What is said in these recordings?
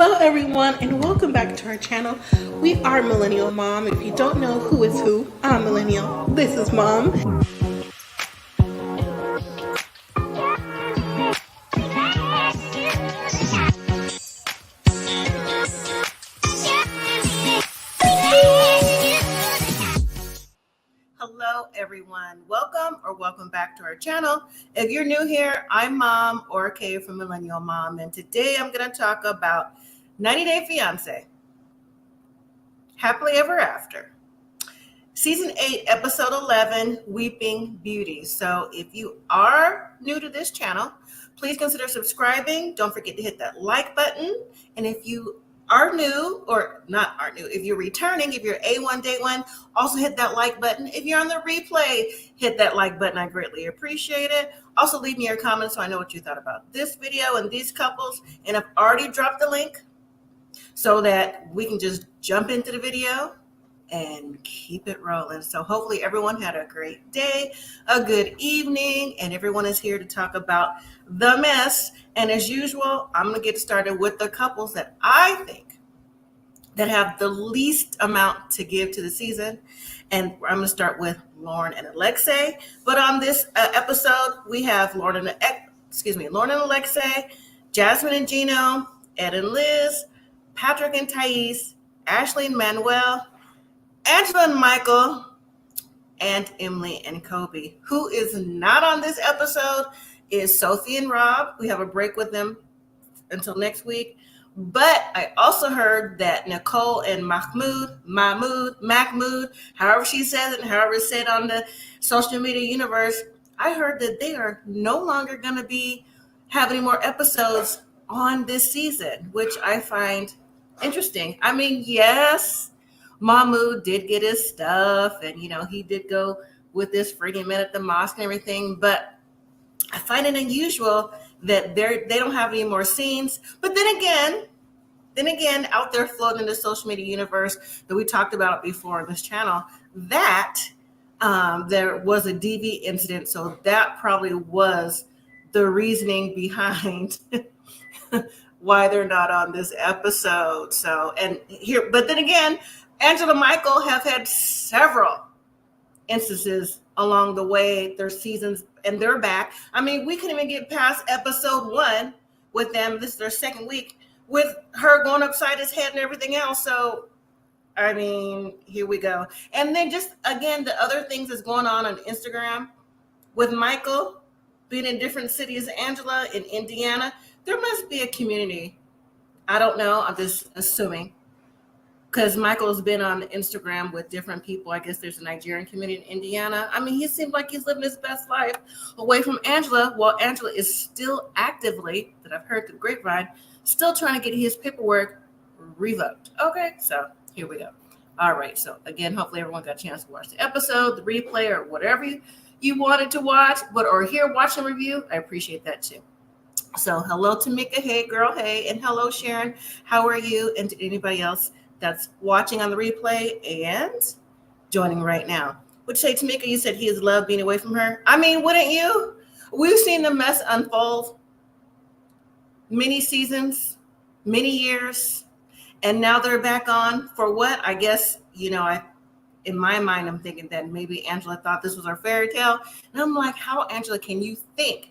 Hello everyone and welcome back to our channel. We are Millennial Mom. If you don't know who is who, I'm Millennial. This is Mom. Hello everyone. Welcome back to our channel. If you're new here, I'm Mom or Kay from Millennial Mom, and today I'm going to talk about 90 Day Fiancé, Happily Ever After. Season 8, Episode 11, Weeping Beauty. So if you are new to this channel, please consider subscribing. Don't forget to hit that like button. And if you are new or not are new, if you're returning, if you're A1 day one, also hit that like button. If you're on the replay, hit that like button. I greatly appreciate it. Also leave me your comments so I know what you thought about this video and these couples. And I've already dropped the link so that we can just jump into the video and keep it rolling. So hopefully everyone had a great day, a good evening, and everyone is here to talk about the mess. And as usual, I'm going to get started with the couples that I think that have the least amount to give to the season. And I'm going to start with Loren and Alexi. But on this episode, we have Loren and Alexi, Jasmine and Gino, Ed and Liz, Patrick and Thais, Ashley and Manuel, Angela and Michael, and Emily and Kobe. Who is not on this episode is Sophie and Rob. We have a break with them until next week. But I also heard that Nicole and Mahmoud, however she says it, and however it's said on the social media universe, I heard that they are no longer going to be having any more episodes on this season, which I find interesting. I mean, yes, Mahmoud did get his stuff, and he did go with this friggin' man at the mosque and everything, but I find it unusual that they don't have any more scenes. But then again, out there floating in the social media universe that we talked about before on this channel, that there was a DV incident, so that probably was the reasoning behind why they're not on this episode. But then again, Angela and Michael have had several instances along the way, their seasons, and they're back. I mean, we couldn't even get past episode 1 with them. This is their second week with her going upside his head and everything else. So, I mean, here we go. And then just, again, the other things that's going on Instagram with Michael being in different cities, Angela in Indiana. There must be a community. I don't know. I'm just assuming. Because Michael's been on Instagram with different people. I guess there's a Nigerian community in Indiana. I mean, he seems like he's living his best life away from Angela, while Angela is still actively, that I've heard through the grapevine, still trying to get his paperwork revoked. Okay, so here we go. All right, so again, hopefully everyone got a chance to watch the episode, the replay, or whatever you wanted to watch, or hear, watch, and review. I appreciate that too. So hello to Mika, hey girl, hey, and hello Sharon, how are you? And to anybody else that's watching on the replay and joining right now. Would you say, Tamika, you said he has loved being away from her? I mean, wouldn't you? We've seen the mess unfold many seasons, many years, and now they're back on for what? I guess, in my mind, I'm thinking that maybe Angela thought this was our fairy tale. And I'm like, how, Angela, can you think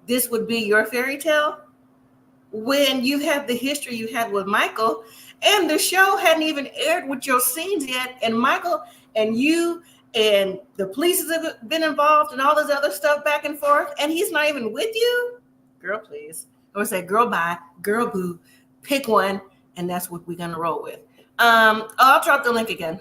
this would be your fairy tale when you have the history you had with Michael? And the show hadn't even aired with your scenes yet. And Michael and you and the police have been involved and all this other stuff back and forth. And he's not even with you? Girl, please. I would say, girl, bye. Girl, boo. Pick one. And that's what we're going to roll with. I'll drop the link again.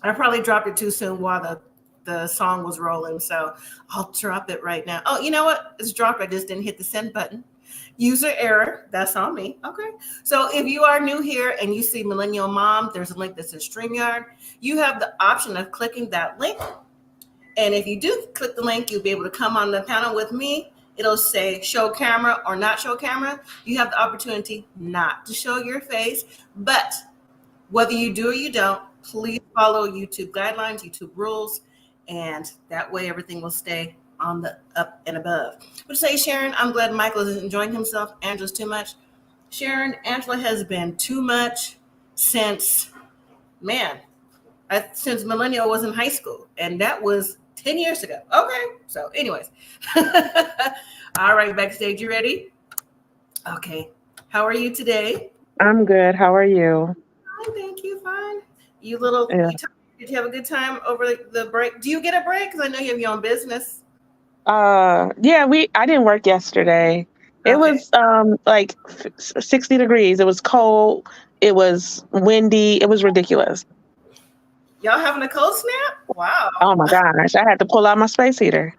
I probably dropped it too soon while the song was rolling. So I'll drop it right now. Oh, you know what? It's dropped. I just didn't hit the send button. User error. That's on me. Okay. So if you are new here and you see Millennial Mom, there's a link that says StreamYard. You have the option of clicking that link. And if you do click the link, you'll be able to come on the panel with me. It'll say show camera or not show camera. You have the opportunity not to show your face. But whether you do or you don't, please follow YouTube guidelines, YouTube rules. And that way everything will stay on the up and above. Would you say, Sharon, I'm glad Michael is enjoying himself. Angela's too much. Sharon, Angela has been too much since, man, since Millennial was in high school. And that was 10 years ago. Okay. So, anyways. All right, backstage, you ready? Okay. How are you today? I'm good. How are you? Fine, thank you. Fine. Yeah. Did you have a good time over the break? Do you get a break? Because I know you have your own business. Yeah, I didn't work yesterday. It Okay. was like 60 degrees. It was cold. It was windy. It was ridiculous. Y'all having a cold snap? Wow. Oh my gosh. I had to pull out my space heater.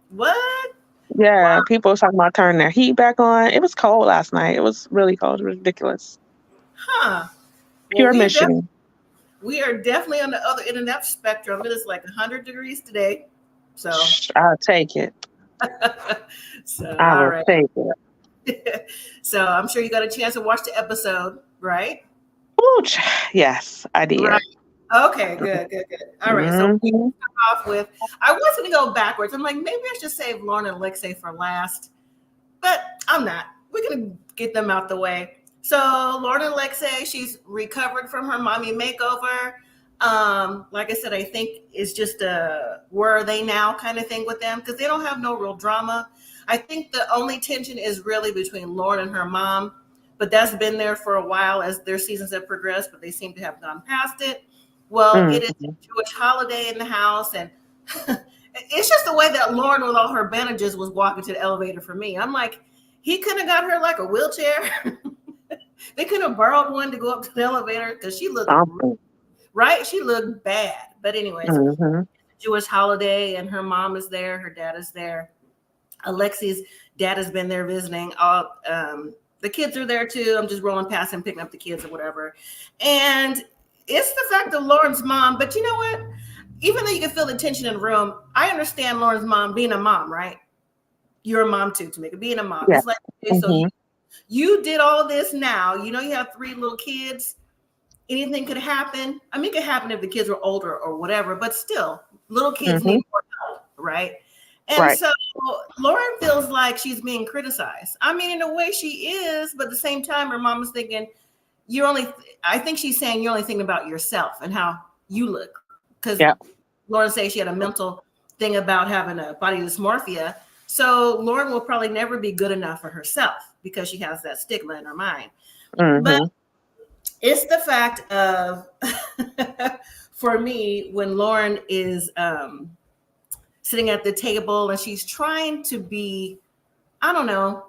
What? Yeah, Wow. people were talking about turning their heat back on. It was cold last night. It was really cold. It was ridiculous. Huh. Well, Pure Michigan. we are definitely on the other end of that spectrum. It is like 100 degrees today. So, I'll take it. I all will right. take it. So I'm sure you got a chance to watch the episode, right? Ooh, yes, I did. Right. Okay, good. All right. So we Mhm. start off with, I was going to go backwards. I'm like, maybe I should save Loren and Alexi for last, but I'm not. We're going to get them out the way. So Loren and Alexi, she's recovered from her mommy makeover. Like I said, I think it's just a where are they now kind of thing with them because they don't have no real drama. I think the only tension is really between Loren and her mom, but that's been there for a while as their seasons have progressed, but they seem to have gone past it. Well, it is a Jewish holiday in the house, and it's just the way that Loren with all her bandages was walking to the elevator for me. I'm like, he could have got her like a wheelchair. They could have borrowed one to go up to the elevator because she looked right. She looked bad. But anyways, Jewish holiday, and her mom is there. Her dad is there. Alexi's dad has been there visiting. All the kids are there too. I'm just rolling past and picking up the kids or whatever. And it's the fact of Loren's mom. But you know what? Even though you can feel the tension in the room, I understand Loren's mom being a mom, right? You're a mom too, Tamika, being a mom. Yeah. It's like, okay, so you did all this now. You know, you have 3 little kids. Anything could happen. I mean, it could happen if the kids were older or whatever, but still, little kids need more help, right? And so Loren feels like she's being criticized. I mean, in a way she is, but at the same time, her mom is thinking, I think she's saying you're only thinking about yourself and how you look. Because Loren says she had a mental thing about having a body dysmorphia. So Loren will probably never be good enough for herself because she has that stigma in her mind. But it's the fact of, for me, when Loren is sitting at the table and she's trying to be, I don't know,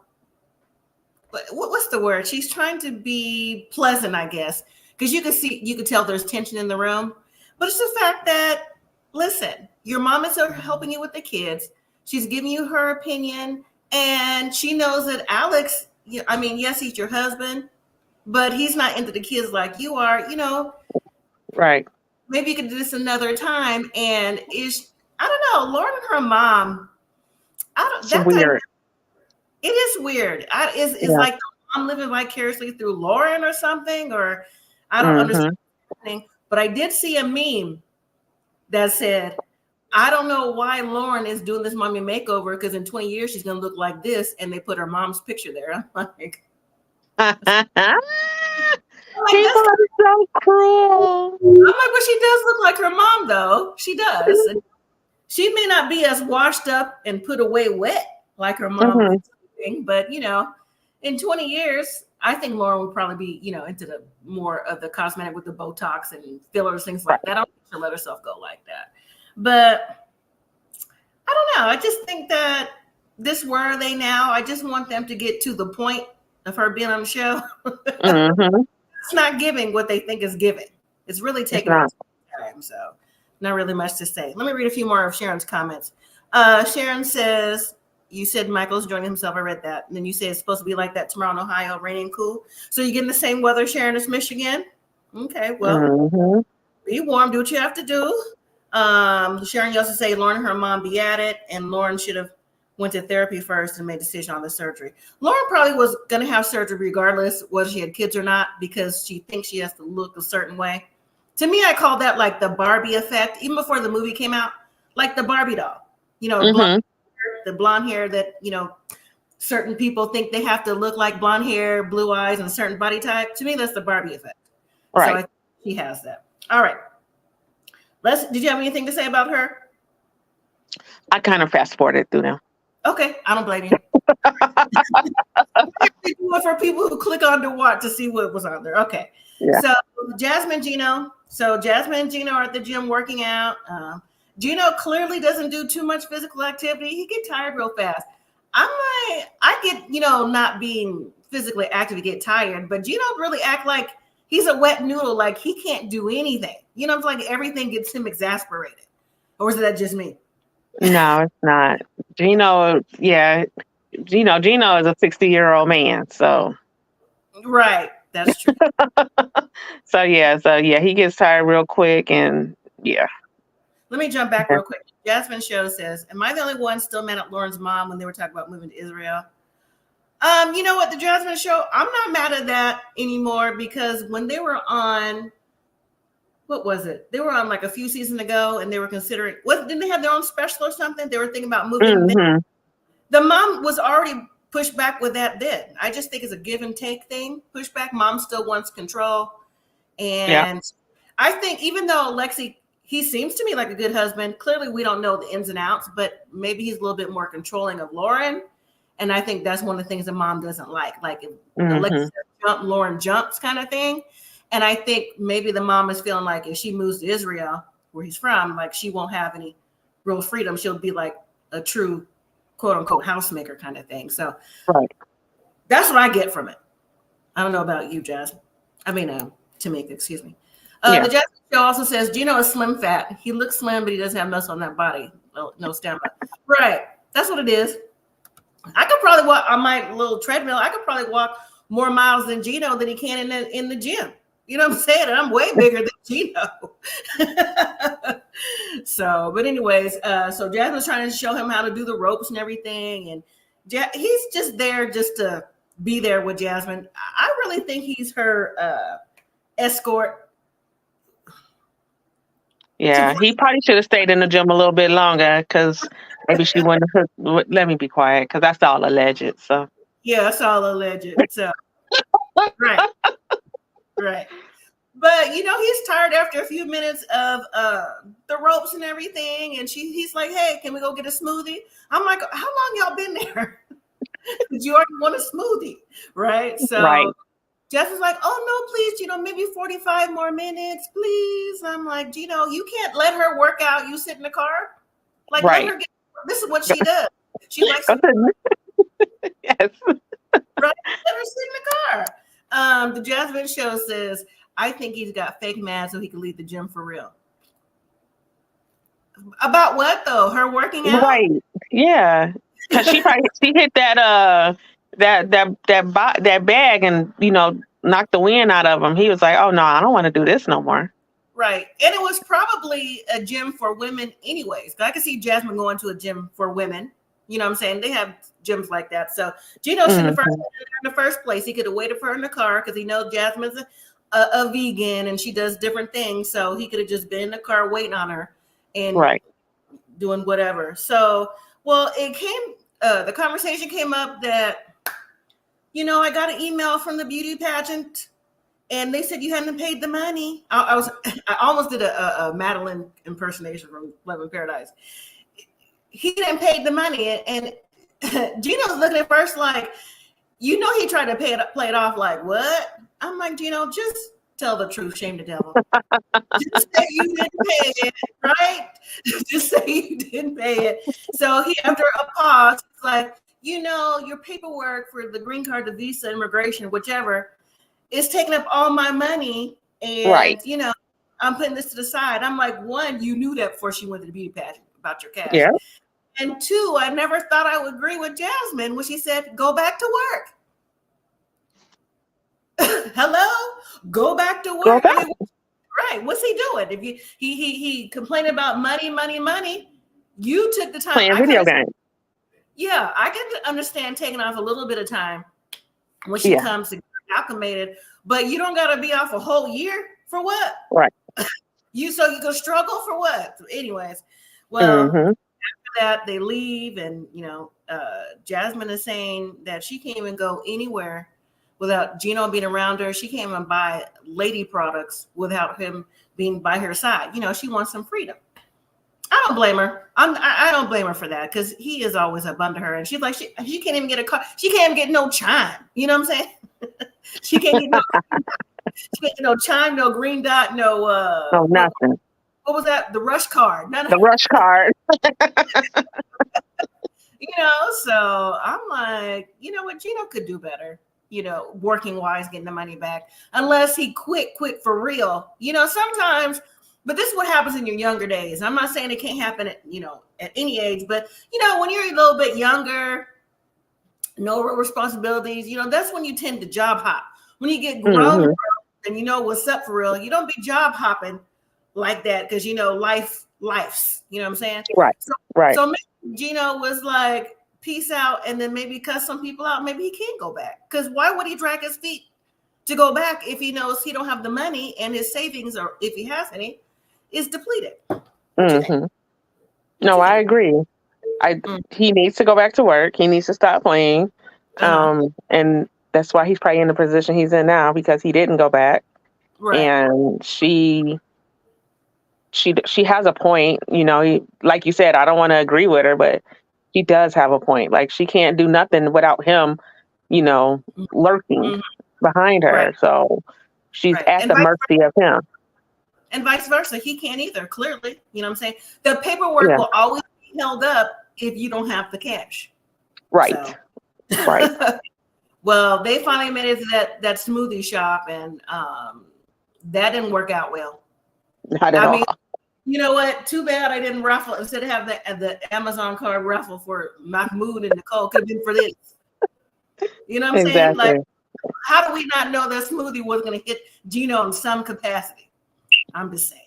what's the word? She's trying to be pleasant, I guess, because you could tell there's tension in the room. But it's the fact that, listen, your mom is helping you with the kids. She's giving you her opinion, and she knows that Alex, I mean, yes, he's your husband, but he's not into the kids like you are, Right. Maybe you could do this another time. And I don't know, Loren and her mom, It's weird. It is weird. It's like the mom living vicariously through Loren or something, or I don't understand what's happening. But I did see a meme that said, I don't know why Loren is doing this mommy makeover because in 20 years she's going to look like this. And they put her mom's picture there. I'm like, people are so cruel. I'm like, but she does look like her mom, though. She does. And she may not be as washed up and put away wet like her mom, but in 20 years, I think Loren would probably be, into the more of the cosmetic with the Botox and fillers, things like that. I don't think she'll let herself go like that. But I don't know. I just think that this where are they now? I just want them to get to the point of her being on the show. It's not giving what they think is giving. It's really taking time. So not really much to say. Let me read a few more of Sharon's comments. Sharon says, you said Michael's joining himself. I read that. And then you say it's supposed to be like that tomorrow in Ohio, rainy and cool. So you're getting the same weather, Sharon, as Michigan? Okay, well, be warm. Do what you have to do. Sharon, you also say Loren and her mom be at it, and Loren should have went to therapy first and made a decision on the surgery. Loren probably was going to have surgery regardless whether she had kids or not because she thinks she has to look a certain way. To me, I call that like the Barbie effect. Even before the movie came out, like the Barbie doll. The blonde hair that, certain people think they have to look like blonde hair, blue eyes, and a certain body type. To me, that's the Barbie effect. Right. So I think she has that. All right. Did you have anything to say about her? I kind of fast forwarded through them. Okay, I don't blame you. For people who click on to watch to see what was on there. Okay. Yeah. So Jasmine and Gino. So Jasmine and Gino are at the gym working out. Gino clearly doesn't do too much physical activity. He gets tired real fast. I get, not being physically active, you get tired, but Gino really act like he's a wet noodle, like he can't do anything. It's like everything gets him exasperated. Or is that just me? No, it's not. Gino is a 60-year-old man, so. Right, that's true. So he gets tired real quick, and yeah. Let me jump back real quick. Jasmine Show says, am I the only one still mad at Lauren's mom when they were talking about moving to Israel? You know what, the Jasmine Show, I'm not mad at that anymore, because when they were on, what was it? They were on like a few seasons ago, and they were considering, didn't they have their own special or something? They were thinking about moving. Mm-hmm. The mom was already pushed back with that then. I just think it's a give and take thing. Pushback, mom still wants control. And I think even though Alexi, he seems to me like a good husband. Clearly, we don't know the ins and outs, but maybe he's a little bit more controlling of Loren. And I think that's one of the things the mom doesn't like. Like if Alexi says jump, Loren jumps kind of thing. And I think maybe the mom is feeling like if she moves to Israel, where he's from, like she won't have any real freedom. She'll be like a true quote unquote housemaker kind of thing. So that's what I get from it. I don't know about you, Jasmine. Tamika, excuse me. The Jasmine Show also says Gino is slim fat. He looks slim, but he doesn't have muscle on that body. No stamina. Right. That's what it is. I could probably walk on my little treadmill. I could probably walk more miles than Gino than he can in the gym. You know what I'm saying? And I'm way bigger than Gino. So, but anyways, so Jasmine's trying to show him how to do the ropes and everything. And he's just there just to be there with Jasmine. I really think he's her escort. Yeah, he probably should have stayed in the gym a little bit longer, because maybe she wouldn't have. Let me be quiet, because that's all alleged. So yeah, that's all alleged. So right. But he's tired after a few minutes of the ropes and everything, and he's like, "Hey, can we go get a smoothie?" I'm like, "How long y'all been there? Did you already want a smoothie?" Right? So Jeff is like, "Oh no, please, maybe 45 more minutes, please." I'm like, Gino, you can't let her work out. You sit in the car, like let her this is what she does. She likes to yes. Right? Let her sit in the car. The Jasmine Show says, I think he's got fake mad so he can leave the gym for real. About what though? Her working out? Right. Yeah. Because she hit that bag and knocked the wind out of him. He was like, "Oh no, I don't want to do this no more." Right. And it was probably a gym for women anyways. I could see Jasmine going to a gym for women. You know what I'm saying? They have gyms like that. So Gino shouldn't have in the first place. He could have waited for her in the car because he knows Jasmine's a vegan and she does different things. So he could have just been in the car waiting on her and doing whatever. So, well, the conversation came up that, I got an email from the beauty pageant and they said you hadn't paid the money. I almost did a Madeline impersonation from Love in Paradise. He didn't pay the money, and Gino's looking at first like, he tried to play it off like, what? I'm like, Gino, just tell the truth, shame the devil. Just say you didn't pay it, right? Just say you didn't pay it. So he, after a pause, he's like, your paperwork for the green card, the visa, immigration, whichever, is taking up all my money, and I'm putting this to the side. I'm like, one, you knew that before she went to the beauty pageant about your cash. Yeah. And two, I never thought I would agree with Jasmine when she said, go back to work. Hello? Go back to work. Go back. Right. What's he doing? If he complained about money, you took the time. Playing video games. Yeah, I can understand taking off a little bit of time when she comes to get acclimated, but you don't got to be off a whole year for what? Right. So you go struggle for what? Anyways, well, that, they leave, and Jasmine is saying that she can't even go anywhere without Gino being around her. She can't even buy lady products without him being by her side. She wants some freedom. I don't blame her. I don't blame her for that, because he is always up under her, and she's like, she can't even get a car. She can't even get no chime. You know what I'm saying? She can't get no chime, no green dot, no nothing. What was that? The rush card. The rush card. So I'm like, you know what? Gino could do better, working wise, getting the money back, unless he quit for real. Sometimes, but this is what happens in your younger days. I'm not saying it can't happen at any age, but when you're a little bit younger, no responsibilities, that's when you tend to job hop. When you get grown and you know what's up for real, you don't be job hopping like that, because life's, you know what I'm saying? Right. So maybe Gino was like, peace out, and then maybe cut some people out. Maybe he can't go back, because why would he drag his feet to go back if he knows he don't have the money, and his savings, or if he has any, is depleted? No, I agree. He needs to go back to work. He needs to stop playing. And that's why he's probably in the position he's in now, because he didn't go back. Right. And she has a point, like you said, I don't want to agree with her, but she does have a point. Like, she can't do nothing without him, lurking behind her. Right. So she's at the mercy of him. And vice versa. He can't either, clearly. You know what I'm saying? The paperwork will always be held up if you don't have the cash. Right. So. Right. Well, they finally made it to that smoothie shop, and that didn't work out well. Not at all. You know what? Too bad I didn't raffle. Instead of having the Amazon card raffle for Mahmoud and Nicole, could have been for this. You know what I'm saying? Like, how do we not know that smoothie was going to hit Gino in some capacity? I'm just saying.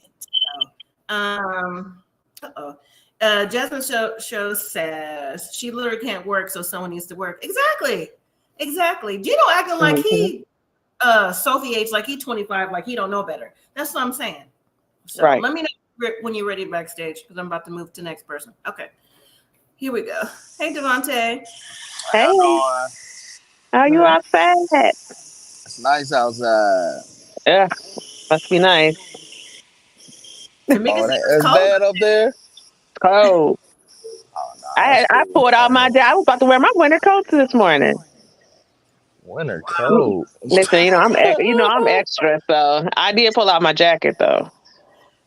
So, Jasmine show says she literally can't work, so someone needs to work. Exactly. Gino acting like he Sophie age, like he 25, like he don't know better. That's what I'm saying. So let me know when you're ready backstage, because I'm about to move to the next person. Okay, here we go. Hey, Devontae. Hey. How you outside? It's nice outside. Yeah, must be nice. It's bad up there. Cold. Oh, no, I pulled out my jacket. I was about to wear my winter coat this morning. Winter coat. Listen, I'm extra, so I did pull out my jacket though.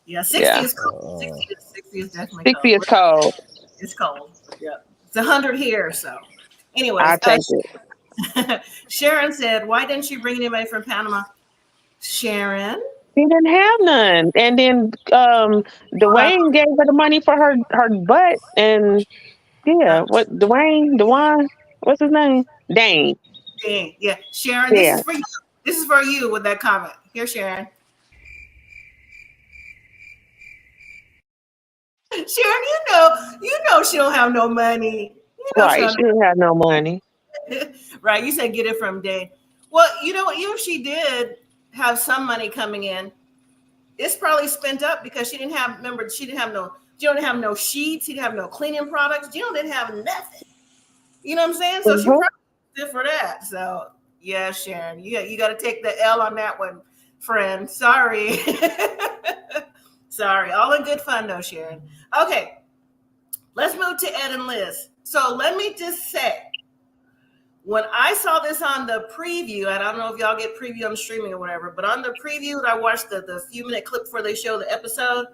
Yeah, 60 is cold. 60 is definitely 60 cold. is cold. It's cold. Yeah, it's 100 here. So, anyways, I'll take it. Sharon said, "Why didn't you bring anybody from Panama?" Sharon, he didn't have none, and then Dwayne gave her the money for her butt, and what Dwayne, what's his name? Dane. Yeah, Sharon, this is for you. This is for you with that comment. Here, Sharon. Sharon, you know she don't have no money. Right, she didn't have no money. Right, you said get it from Dane. Well, you know what? Even if she did have some money coming in, it's probably spent up because she didn't have. Remember, she didn't have no sheets. She didn't have no cleaning products. Gino didn't have nothing. You know what I'm saying? So she probably did for that. So yeah, Sharon, you got to take the L on that one, friend. Sorry. Sorry. All in good fun though, Sharon. Okay, let's move to Ed and Liz. So let me just say, when I saw this on the preview, and I don't know if y'all get preview on streaming or whatever, but on the preview, I watched the few-minute clip before they show the episode.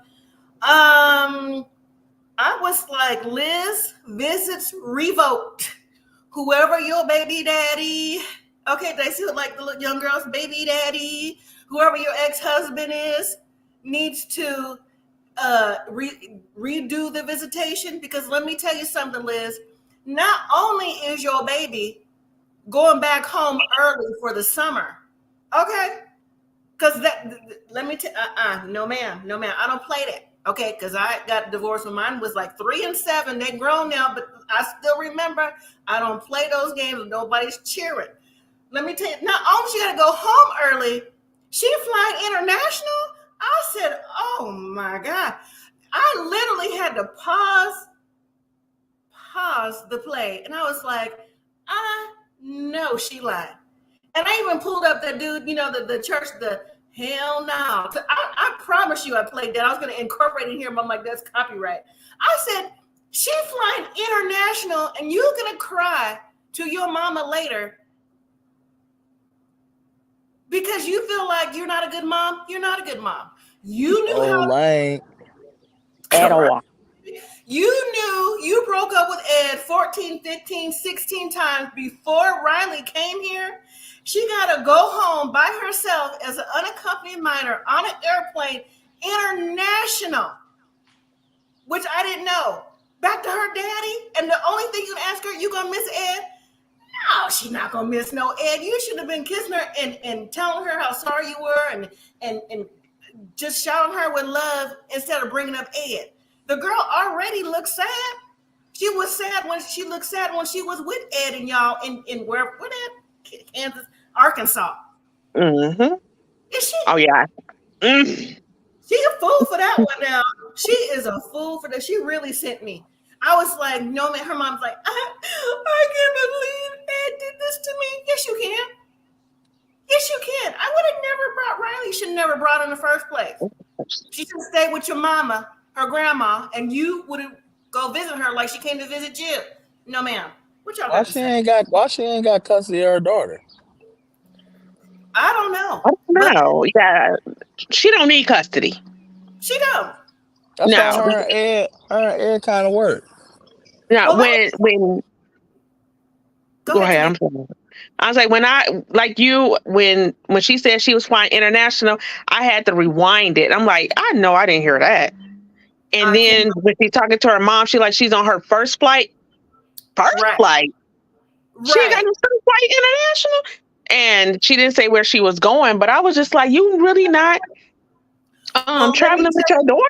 I was like, Liz, visits revoked. Whoever your baby daddy, okay, they see like the little young girl's baby daddy, whoever your ex-husband is, needs to redo the visitation, because let me tell you something, Liz. Not only is your baby going back home early for the summer, okay? Because let me tell no ma'am, I don't play that, okay? Because I got divorced when mine was like 3 and 7. They grown now, but I still remember I don't play those games. Nobody's cheering. Let me tell you, not only she got to go home early, she flying international. I said, oh my God. I literally had to pause pause the play. And I was like, I know she lied. And I even pulled up that dude, the church, the hell no. I promise you I played that. I was going to incorporate it here, but I'm like, that's copyright. I said, she flying international and you're going to cry to your mama later because you feel like you're not a good mom. You're not a good mom. You knew how lame. At all. You knew you broke up with Ed 14, 15, 16 times before Riley came here. She got to go home by herself as an unaccompanied minor on an airplane international, which I didn't know. Back to her daddy. And the only thing you can ask her, you going to miss Ed? No, she's not going to miss no Ed. You should have been kissing her and telling her how sorry you were and just showering her with love instead of bringing up Ed. The girl already looked sad. She was sad when she looked sad when she was with Ed and y'all in where at? Kansas, Arkansas. Mm-hmm. Is she? Oh yeah. She's a fool for that one now. She is a fool for that. She really sent me. I was like, no man. Her mom's like, I can't believe Ed did this to me. Yes, you can. Yes, you can. I would have never brought Riley. You should have never brought her in the first place. She should stay with your mama, her grandma, and you would go visit her like she came to visit you. No, ma'am. What y'all got to say? Why she ain't got custody of her daughter? I don't know. No, yeah, she don't need custody. She don't. That's No. how her and Ed kind of work. No, Well, when Go ahead. I'm sorry. I was like, when she said she was flying international, I had to rewind it. I'm like, I know I didn't hear that. And then when she's talking to her mom, she's on her first flight. Right. Flight. She Right. got her first flight international. And she didn't say where she was going, but I was just like, you really not Well, traveling with your daughter?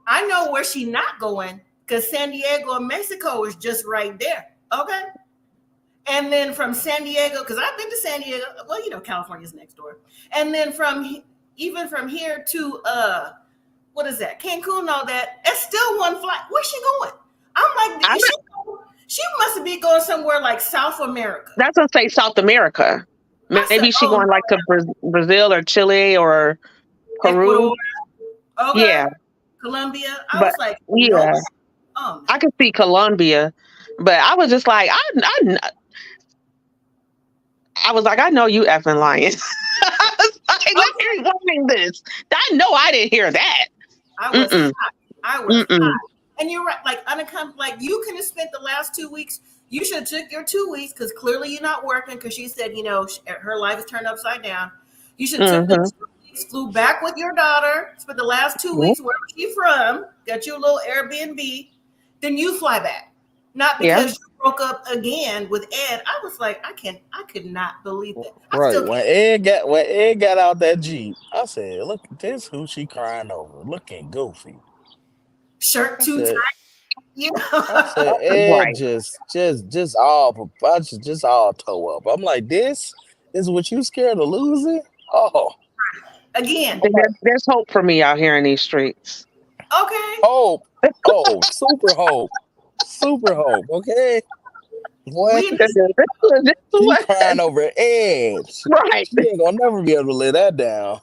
I know where she's not going because San Diego and Mexico is just right there. Okay. And then from San Diego, because I've been to San Diego, well, California's next door. And then from here to what is that? Cancun and all that. It's still one flight. Where's she going? I'm like, she must be going somewhere like South America. That's gonna say South America. Maybe she's going like to Brazil or Chile or Peru. Ecuador. Okay. Yeah. Colombia. I was like, yeah. nope. Oh, I could see Colombia, but I was just like, I was like, I know you effing lying. I was like, let me rewind this. I know I didn't hear that. I was hot. I was hot. And you're right, like unaccompanied, like you could have spent the last 2 weeks. You should have took your 2 weeks because clearly you're not working because she said, her life is turned upside down. You should have took the 2 weeks, flew back with your daughter, spent the last 2 weeks wherever she's from, got you a little Airbnb, then you fly back. Not because you broke up again with Ed. I was like, I could not believe that. Right. When Ed got out that Jeep, I said, look, this who she crying over. Looking goofy. Shirt too tight. I said, Ed just all toe up. I'm like, this is what you scared of losing? Oh. Again. There's hope for me out here in these streets. Okay. Hope. Oh, super hope. Super hope, okay? What? She's crying over Ed. Right. She ain't gonna never be able to lay that down.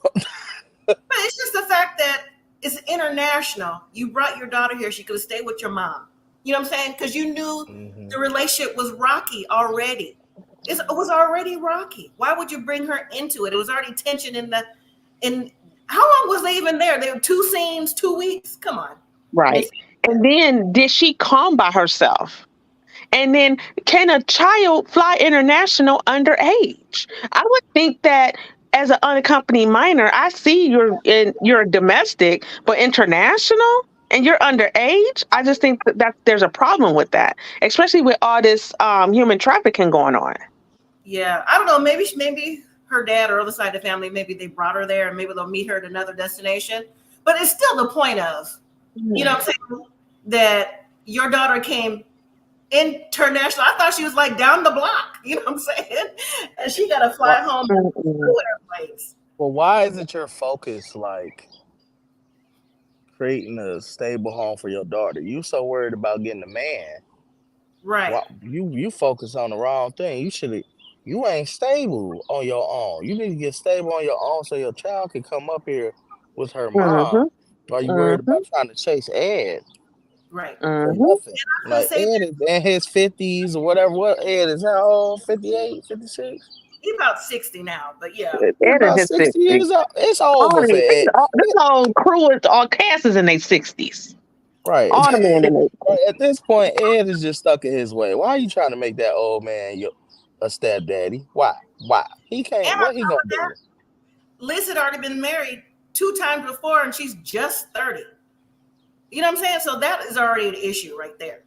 But it's just the fact that it's international. You brought your daughter here. She could have stayed with your mom. You know what I'm saying? Because you knew the relationship was rocky already. It was already rocky. Why would you bring her into it? It was already tension in how long was they even there? They were 2 scenes, 2 weeks. Come on. Right. And then did she come by herself? And then can a child fly international underage? I would think that as an unaccompanied minor, I see you're a domestic, but international and you're underage. I just think that there's a problem with that, especially with all this human trafficking going on. Yeah, I don't know. Maybe her dad or other side of the family, maybe they brought her there and maybe they'll meet her at another destination. But it's still the point of, you know what I'm saying, that your daughter came international. I thought she was like down the block, you know what I'm saying? And she got to fly home to airplanes. Well, why isn't your focus like creating a stable home for your daughter? You so worried about getting a man Right. You focus on the wrong thing. You ain't stable on your own. You need to get stable on your own so your child can come up here with her mom. Mhm. Are you worried Mhm. about trying to chase Ed Right. for Mhm. nothing? I'm gonna Like say Ed that is in his 50s or whatever. What Ed is how old? 58, 56? he's about 60 now, but yeah. He's Ed in about his 60 60s. years old. It's All over for these, Ed. this whole crew is all cast is in their 60s. Right. All the men in their Right. At this point, Ed is just stuck in his way. Why are you trying to make that old man a stepdaddy? Why? Why? He can't. And on What he top gonna of that, do? Liz had already been married 2 times before, and she's just 30. You know what I'm saying? So that is already an issue right there.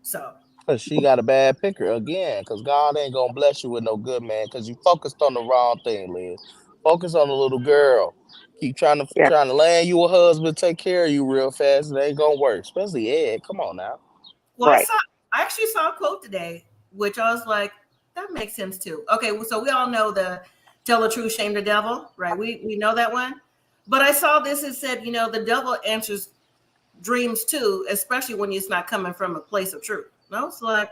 So Cause she got a bad picker again. Cause God ain't gonna bless you with no good man. Cause you focused on the wrong thing, Liz. Focus on the little girl. Keep yeah, trying to land you a husband, take care of you real fast. It ain't gonna work. Especially Ed. Come on now. well, right. I actually saw a quote today, which I was like, that makes sense too. Okay, well, so we all know the tell the truth, shame the devil, right? We know that one. But I saw this, it said, the devil answers dreams too, especially when it's not coming from a place of truth. And I was like,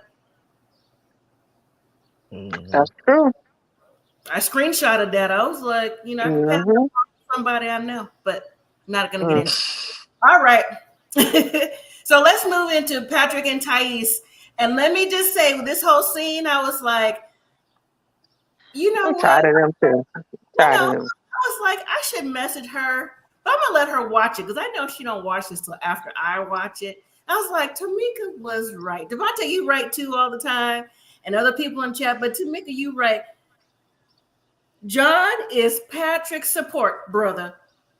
Hmm. That's true. I screenshotted that. I was like, I could pass Mhm. somebody I know, but not gonna get Mm. into it. All right. So let's move into Patrick and Thais. And let me just say, with this whole scene, I was like, you know I'm what? tired of them too. Tired of I them. was like, I should message her, but I'm gonna let her watch it because I know she don't watch this till after I watch it. I was like, Tamika was right. Devontae, you right too all the time, and other people in chat, but Tamika, you right. John is Patrick's support brother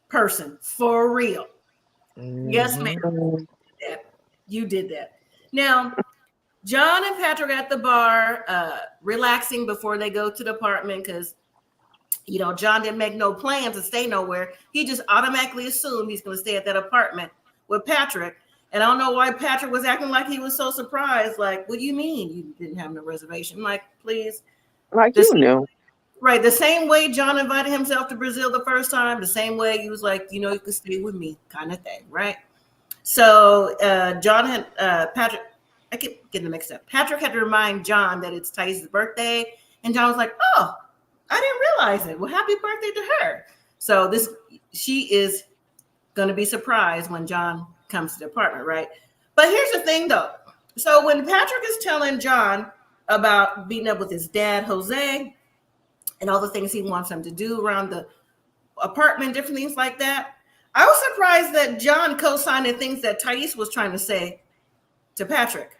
person for real. Yes, ma'am. Hmm. Mhm. You did that. Now, John and Patrick at the bar, relaxing before they go to the apartment because John didn't make no plans to stay nowhere. He just automatically assumed he's going to stay at that apartment with Patrick. And I don't know why Patrick was acting like he was so surprised. Like, what do you mean you didn't have no reservation? I'm like, please. Like The you knew. Right. The same way John invited himself to Brazil the first time, the same way he was like, you could stay with me kind of thing. Right. So John had Patrick, I keep getting mixed up. Patrick had to remind John that it's Thais' birthday. And John was like, oh, I didn't realize it. Well, happy birthday to her. So she is going to be surprised when John comes to the apartment. Right. But here's the thing though. So when Patrick is telling John about beating up with his dad, Jose, and all the things he wants him to do around the apartment, different things like that. I was surprised that John co-signed the things that Thais was trying to say to Patrick.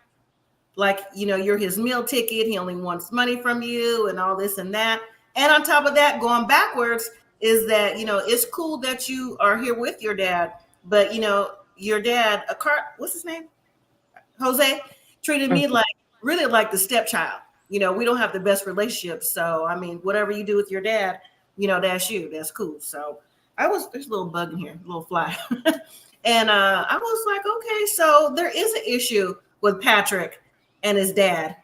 Like, you're his meal ticket. He only wants money from you and all this and that. And on top of that, going backwards is that, it's cool that you are here with your dad, but, your dad, what's his name? Jose, treated me really like the stepchild. We don't have the best relationship. So, I mean, whatever you do with your dad, that's you. That's cool. So there's a little bug in here, a little fly. And I was like, okay, so there is an issue with Patrick and his dad.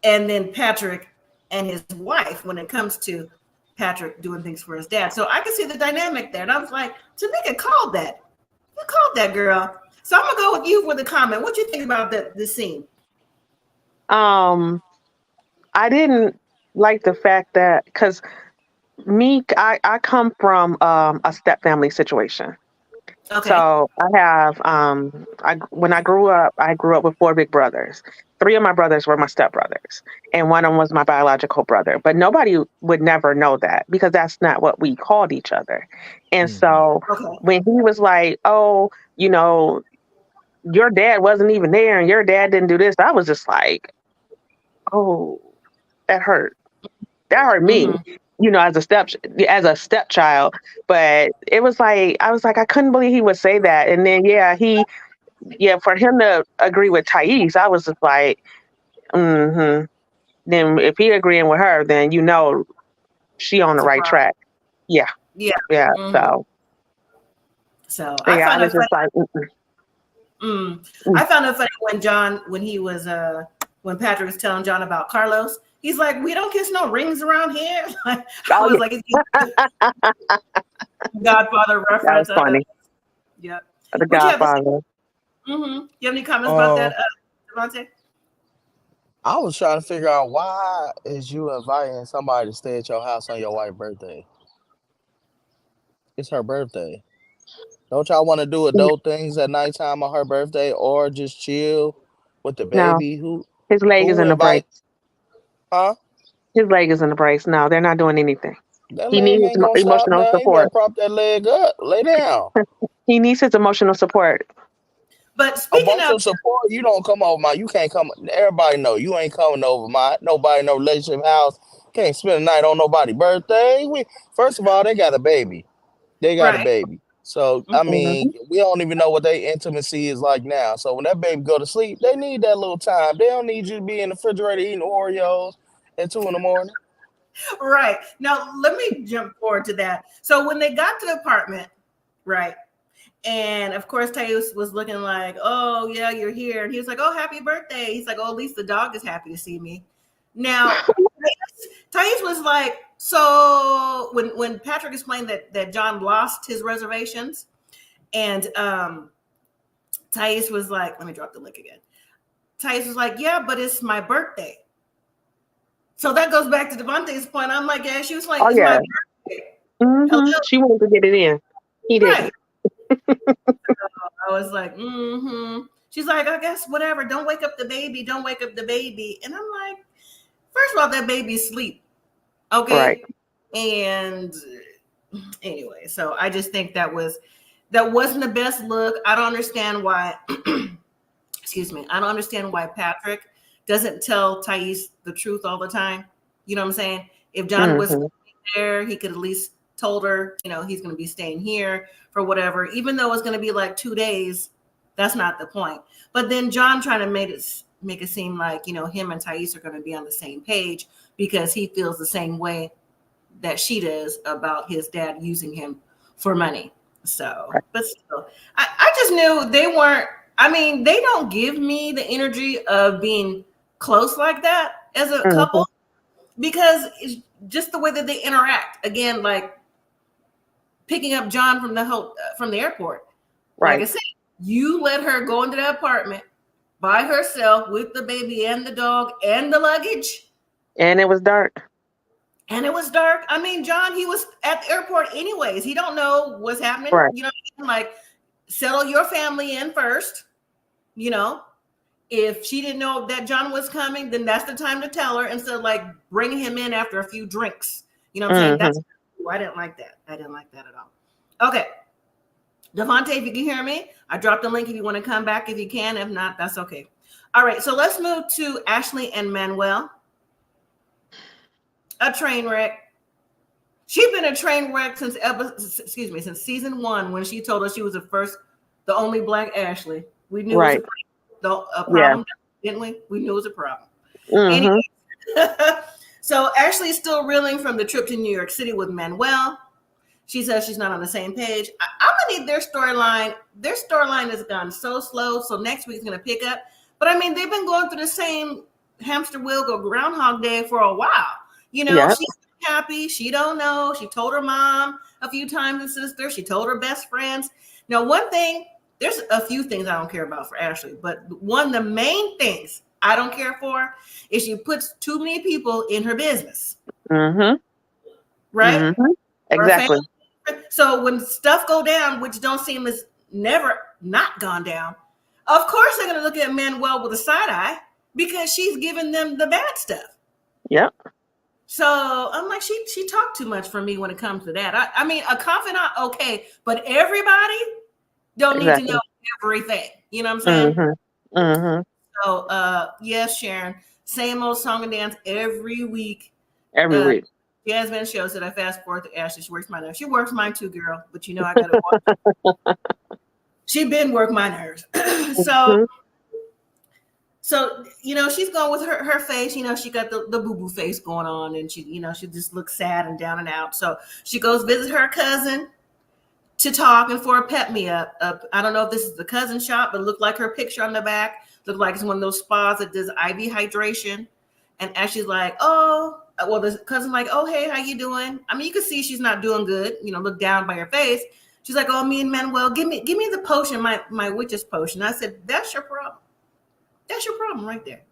And then Patrick and his wife when it comes to Patrick doing things for his dad. So I can see the dynamic there. And I was like, Tamika called that. You called that, girl. So I'm gonna go with you with a comment. What you think about this scene? I didn't like the fact that because I come from a step family situation. Okay. So I have when I grew up with four big brothers. Three of my brothers were my stepbrothers, and one of them was my biological brother. But nobody would never know that because that's not what we called each other. And Hmm. so Okay. when he was like, "Oh, your dad wasn't even there, and your dad didn't do this," I was just like, "Oh, that hurt. That hurt me." Mm-hmm. As a stepchild, but it was like I was like I couldn't believe he would say that, and then for him to agree with Thais, I was just like, mm-hmm. Then if he agreeing with her, then she on the right Surprise. track. Yeah, Yeah. yeah. Mm-hmm. So So I yeah, I found was it just funny. like, mm-mm, I found it funny when he was when Patrick was telling John about Carlos. He's like, we don't kiss no rings around here. I oh was yeah, like, Godfather that was reference. funny. Yeah. The What you have to say? Godfather. You have any comments about Um, that, Devontae? I was trying to figure out why is you inviting somebody to stay at your house on your wife's birthday? It's her birthday. Don't y'all want to do adult things at nighttime on her birthday, or just chill with the No, baby? his leg is Who in the brace. invite? Huh? His leg is in the brace. No, they're not doing anything. That He leg needs ain't gonna stop emotional now. You better support. prop that leg up. Lay down. He needs his emotional support. But speaking of, Emotional support. You don't come over my. You can't come. Everybody know you ain't coming over my. Nobody no relationship house. Can't spend the night on nobody's birthday. First of all, they got a baby. They got a right, baby. So I Hmm. mean, we don't even know what their intimacy is like now. So when that baby go to sleep, they need that little time. They don't need you to be in the refrigerator eating Oreos at 2 a.m. right. Now, let me jump forward to that. So when they got to the apartment, right, and of course, Thais was looking like, oh, yeah, you're here. And he was like, oh, happy birthday. He's like, oh, at least the dog is happy to see me. Now, Thais was like, so when Patrick explained that John lost his reservations, and Thais was like, let me drop the link again. Thais was like, yeah, but it's my birthday. So that goes back to Devontae's point. I'm like, yeah, she was like, Oh it's my yeah. birthday. Hmm. Hello? She wanted to get it in. He Right. didn't. I was like, mm-hmm. She's like, I guess whatever. Don't wake up the baby. Don't wake up the baby. And I'm like, first of all, that baby's asleep. Right. Okay. And anyway, so I just think that wasn't the best look. I don't understand why, excuse me. I don't understand why Patrick doesn't tell Thais the truth all the time. You know what I'm saying? If John was Hmm. there, he could at least told her, he's going to be staying here for whatever, even though it's going to be like 2 days. That's not the point. But then John trying to make it seem like, him and Thais are going to be on the same page because he feels the same way that she does about his dad using him for money. So, but still, I just knew they weren't, they don't give me the energy of being close like that as a Hmm. couple because it's just the way that they interact. Again, like picking up John from the airport. Like I Right. said, you let her go into the apartment by herself with the baby and the dog and the luggage. And it was dark. And it was dark. John, he was at the airport anyways. He don't know what's happening. Right. Like settle your family in first. If she didn't know that John was coming, then that's the time to tell her instead of like bringing him in after a few drinks. You know what I'm saying? Hmm. I didn't like that. I didn't like that at all. Okay. Devontae, if you can hear me, I dropped the link if you want to come back if you can. If not, that's okay. All right. So let's move to Ashley and Manuel. A train wreck. She's been a train wreck since season 1 when she told us she was the only black Ashley. We knew Right. it was a Yeah. problem, didn't we? We knew it was a problem. Hmm. Anyway, so Ashley's still reeling from the trip to New York City with Manuel. She says she's not on the same page. I'm gonna need their storyline. Their storyline has gone so slow. So next week's gonna pick up. But they've been going through the same hamster wheel go Groundhog Day for a while. Yeah. She's happy. She don't know. She told her mom a few times and sister. She told her best friends. Now, one thing, there's a few things I don't care about for Ashley, but one of the main things I don't care for is she puts too many people in her business. Hmm. Right? Hmm. Exactly. So when stuff go down, which don't seem as never not gone down, of course they're going to look at Manuel with a side eye because she's giving them the bad stuff. Yep. So I'm like, she talked too much for me when it comes to that. A confidant, okay, but everybody don't need to know everything. You know what I'm saying? Hmm. Hmm. So yes, Sharon, same old song and dance every week. Every week. Jasmine shows that I fast forward to Ashley. She works my nerves. She works mine too, girl. But I gotta watch. She been work my nerves. Mhm. So she's going with her face. She got the boo-boo face going on, and she just looks sad and down and out. So she goes visit her cousin to talk and for a pep me up. I don't know if this is the cousin shop, but it looked like her picture on the back looked like it's one of those spas that does IV hydration. And Ashley's like, oh, well, the cousin like, oh, hey, how you doing? You can see she's not doing good. Look down by her face. She's like, oh, me and Manuel, give me the potion, my witch's potion. I said, that's your problem. That's your problem right there.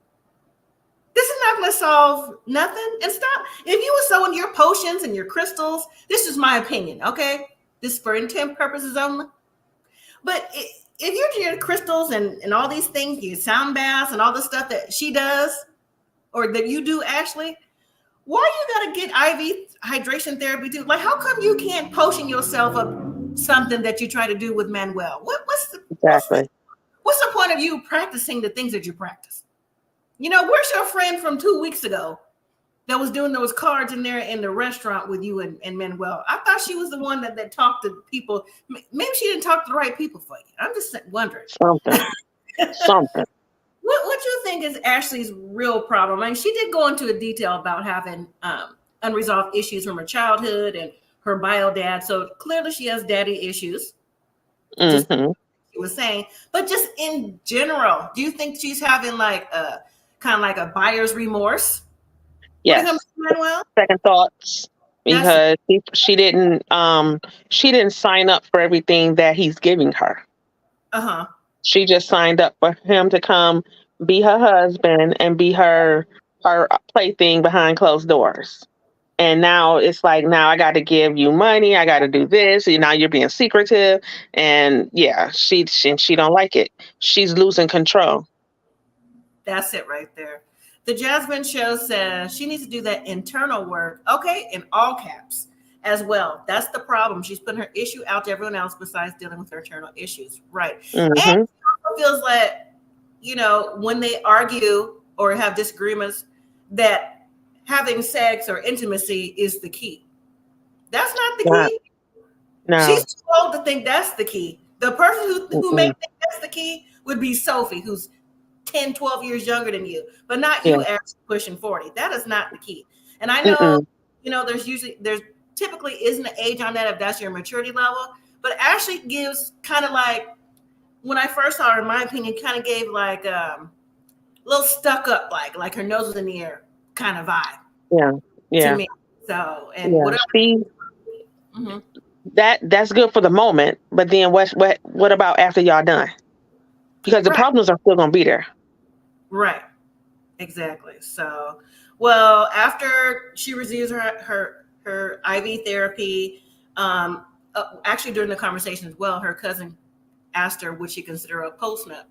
This is not going to solve nothing. And stop. If you were sewing your potions and your crystals, this is my opinion, okay? This is for intent purposes only. But if you're doing crystals and all these things, you sound baths and all the stuff that she does, or that you do, Ashley, why you got to get IV hydration therapy too? Like, how come you can't potion yourself up something that you try to do with Manuel? What's the point of you practicing the things that you practice? You know, where's your friend from 2 weeks ago that was doing those cards in there in the restaurant with you and Manuel? I thought she was the one that talked to people. Maybe she didn't talk to the right people for you. I'm just wondering. Something. What you think is Ashley's real problem? I mean, she did go into a detail about having unresolved issues from her childhood and her bio dad. So clearly she has daddy issues. Just she was saying, but just in general, do you think she's having like a kind of like a buyer's remorse? Yes. Second thoughts, because she didn't sign up for everything that he's giving her. She just signed up for him to come be her husband and be her plaything behind closed doors. And now it's like, now I got to give you money. I got to do this. And now you're being secretive. And yeah, she don't like it. She's losing control. That's it right there. The Jasmine show says she needs to do that internal work. Okay, in all caps as well. That's the problem. She's putting her issue out to everyone else besides dealing with her internal issues. Right. And she also feels like, you know, when they argue or have disagreements, that having sex or intimacy is the key. That's not the key. No. She's too old to think that's the key. The person who may think that's the key would be Sophie, who's 10, 12 years younger than you, but not you actually pushing 40. That is not the key. And I know, you know, there's typically isn't an age on that if that's your maturity level, but Ashley gives kind of like, when I first saw her, in my opinion, kind of gave like a little stuck up, like her nose was in the air kind of vibe. To me. So, and whatever. That's good for the moment, but then what about after y'all done? Because the problems are still going to be there. Right. Exactly. So, well, after she receives her IV therapy, actually during the conversation as well, her cousin asked her, would she consider a post-nup?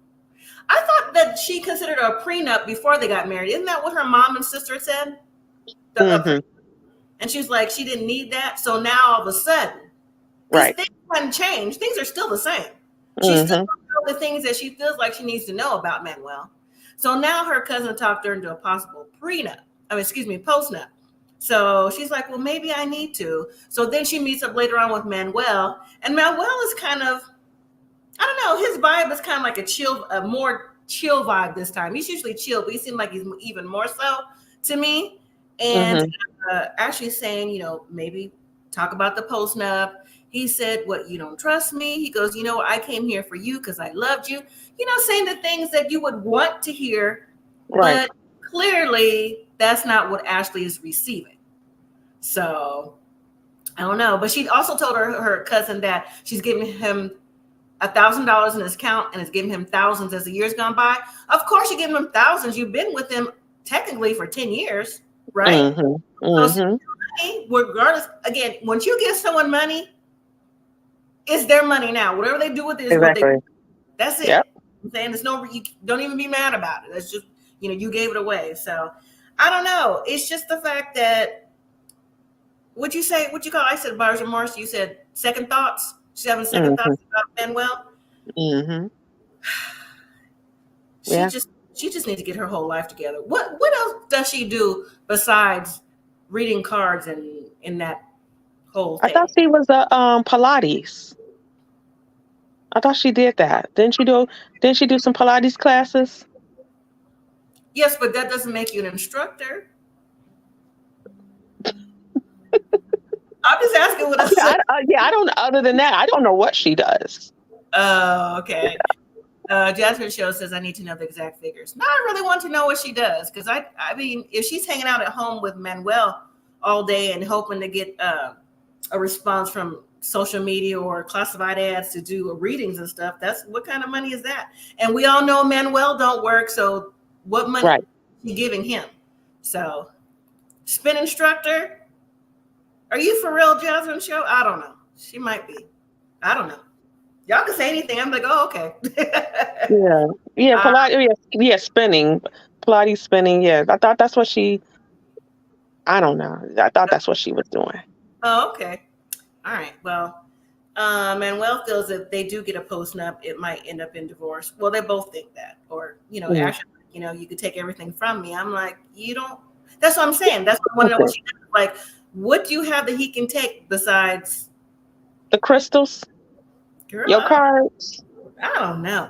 I thought that she considered a prenup before they got married. Isn't that what her mom and sister said? And she was like, she didn't need that. So now all of a sudden, things haven't changed. Things are still the same. She's still the things that she feels like she needs to know about Manuel. So now her cousin talked her into a possible post-nup. So she's like, well, maybe I need to. So then she meets up later on with Manuel, and Manuel is kind of, I don't know, his vibe is kind of like a more chill vibe this time. He's usually chill, but he seemed like he's even more so to me. And actually saying, you know, maybe talk about the post-nup. He said, what, you don't trust me? He goes, you know, I came here for you because I loved you. You know, saying the things that you would want to hear. Right. But clearly that's not what Ashley is receiving. So I don't know. But she also told her cousin that she's giving him $1,000 in his account and is giving him thousands as the years gone by. Of course, you're giving him thousands. You've been with him technically for 10 years, right? So regardless, again, once you give someone money, it's their money now. Whatever they do with it is what they do. That's it. Yep. I'm saying there's you don't even be mad about it. It's just, you know, you gave it away. So I don't know. It's just the fact that what you call, I said buyer's remorse. You said second thoughts. She's having second thoughts about Manuel. She just needs to get her whole life together. What else does she do besides reading cards and in that whole thing? I thought she was a Pilates. I thought she did that. Didn't she do some Pilates classes? Yes, but that doesn't make you an instructor. I'm just asking what I said. I don't. Other than that, I don't know what she does. Oh, okay. Jasmine Show says I need to know the exact figures. No, I really want to know what she does, because I mean, if she's hanging out at home with Manuel all day and hoping to get a response from social media or classified ads to do readings and stuff, that's what kind of money is that? And we all know Manuel don't work, so what money are you giving him? So, spin instructor. Are you for real, Jasmine Show? I don't know. She might be. I don't know. Y'all can say anything. I'm like, oh, okay. Yeah, Pilates. Yeah, spinning, Pilates spinning. Yeah, I thought that's what she. I don't know. I thought that's what she was doing. Oh, okay. All right. Well, Manuel feels that they do get a post-nup, it might end up in divorce. Well, they both think that. Or, actually, you could take everything from me. I'm like, you don't. That's what I'm saying. That's what I want to know what she does. Like, what do you have that he can take besides the crystals? Girl, Your cards? I don't know.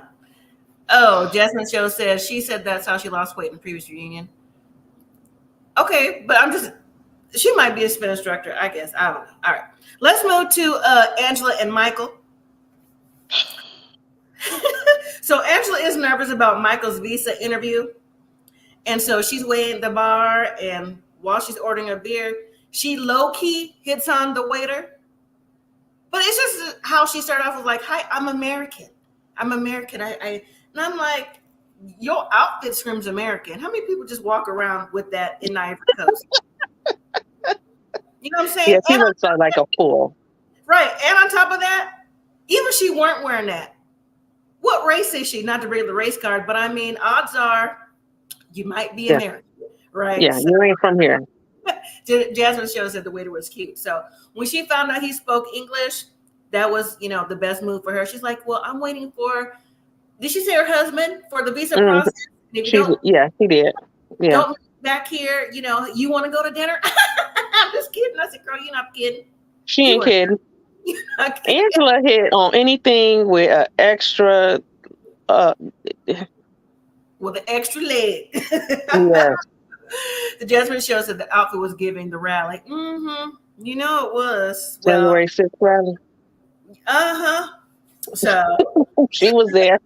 Oh, Jasmine Show says she said that's how she lost weight in the previous reunion. Okay, but she might be a spin instructor, I guess. I don't know. All right. Let's move to Angela and Michael. So Angela is nervous about Michael's visa interview. And so she's waiting at the bar, and while she's ordering a beer, she low-key hits on the waiter. But it's just how she started off with like, hi, I'm American. And I'm like, your outfit screams American. How many people just walk around with that in Ivory Coast? You know what I'm saying? Yeah, she looks like a fool. Right. And on top of that, even if she weren't wearing that, what race is she? Not to bring the race card, but I mean, odds are you might be American, right? Yeah, you ain't from here. Jasmine Show said the waiter was cute. So when she found out he spoke English, that was, the best move for her. She's like, well, I'm waiting for, did she say her husband for the visa process? She did. Yeah. Don't move back here. You want to go to dinner? I'm just kidding. I said, girl, you're not kidding. She ain't kidding. Angela hit on anything with an extra with an extra leg. Yeah. The Jasmine Show said the outfit was giving the rally. It was. January 6th rally. So she was there.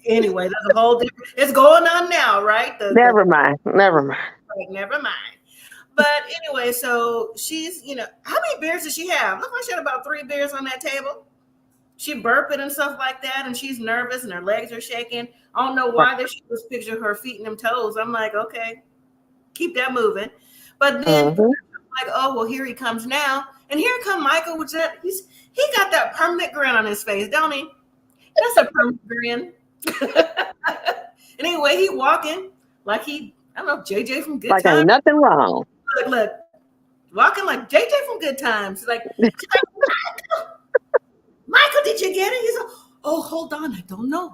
Anyway, that's a whole different. It's going on now, right? Never mind. Like, never mind. But anyway, so she's, how many beers does she have? Look like she had about 3 beers on that table. She burping and stuff like that, and she's nervous and her legs are shaking. I don't know why they should just picture her feet and them toes. I'm like, okay, keep that moving. But then like, oh, well, here he comes now. And here come Michael, he got that permanent grin on his face, don't he? That's a permanent grin. Anyway, he walking like I don't know, JJ from Good Times. Like ain't nothing wrong. Look, walking like JJ from Good Times. She's like Michael, did you get it? He's like, oh, hold on, I don't know.